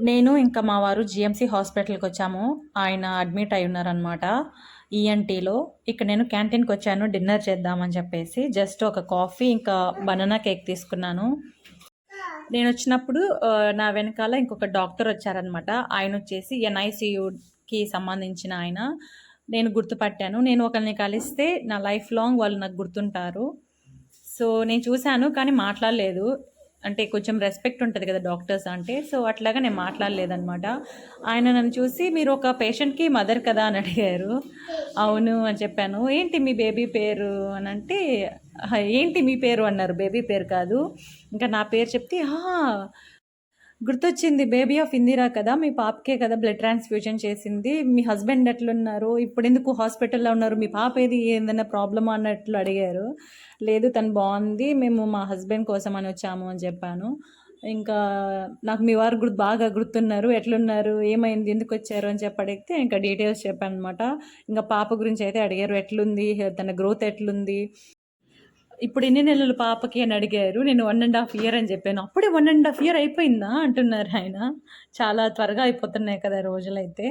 నేను ఇంకా మా వారు జీఎంసీ హాస్పిటల్‌కొచ్చాము. ఆయన అడ్మిట్ అయ్యి ఉన్నారనమాట. ఈఎన్‌టీలో. ఇక్కడ నేను క్యాంటీన్‌కొచ్చాను డిన్నర్ చేద్దామని చెప్పేసి. జస్ట్ ఒక కాఫీ, ఇంకా బనానా కేక్ తీసుకున్నాను. నేనొచ్చినప్పుడు నా వెనకాల ఇంకొక డాక్టర్ వచ్చారనమాట. ఆయనొచ్చేసి ఎన్ఐసీయూకి సంబంధించిన ఆయన. నేను గుర్తుపట్టాను. నేను ఒకళ్ళని కలిస్తే నా లైఫ్ లాంగ్ వాళ్ళు నాకు గుర్తుంటారు. సో, నేను చూసాను కానీ మాట్లాడలేదు. అంటే కొంచెం రెస్పెక్ట్ ఉంటది కదా డాక్టర్స్ అంటే. సో, అట్లాగా నేను మాట్లాడలేదనమాట. ఆయన నన్ను చూసి "మీరు ఒక పేషెంట్‌కి మదర్ కదా" అని అడిగారు. అవును అని చెప్పాను. "ఏంటి మీ బేబీ పేరు" అనంటే, "అహా! ఏంటి మీ పేరు" అన్నారు. బేబీ పేరు కాదు. ఇంకా నా పేరు చెప్తే, "ఆహా! గుర్తొచ్చింది. బేబీ ఆఫ్ ఇందిరా కదా! మీ పాపకే కదా బ్లడ్ ట్రాన్స్‌ఫ్యూజన్ చేసింది. మీ హస్బెండ్ ఎట్లున్నారు? ఇప్పుడెందుకు హాస్పిటల్‌లో ఉన్నారు? మీ పాప ఏది? ఏదైనా ప్రాబ్లమా?" అన్నట్లు అడిగారు. లేదు తను బావుంది. మేము మా హస్బెండ్ కోసమని వచ్చాము అని చెప్పాను. ఇంకా నాకు మీ వారు బాగా గుర్తున్నారు. ఎట్లున్నారు? ఏమైంది? ఎందుకొచ్చారు? అని చెప్పి అడిగితే ఇంకా డీటెయిల్స్ చెప్పాననమాట. ఇంక పాప గురించయితే అడిగారు. ఎట్లుంది? తన గ్రోత్ ఎట్లుంది? ఇప్పుడు ఎన్ని నెలలు పాపకి అని అడిగారు. నేను 1 ½ ఇయర్ అని చెప్పాను. అప్పుడే 1 ½ ఇయర్ అయిపోయిందా అంటున్నారు ఆయన. చాలా త్వరగా అయిపోతున్నాయి కదా రోజులైతే.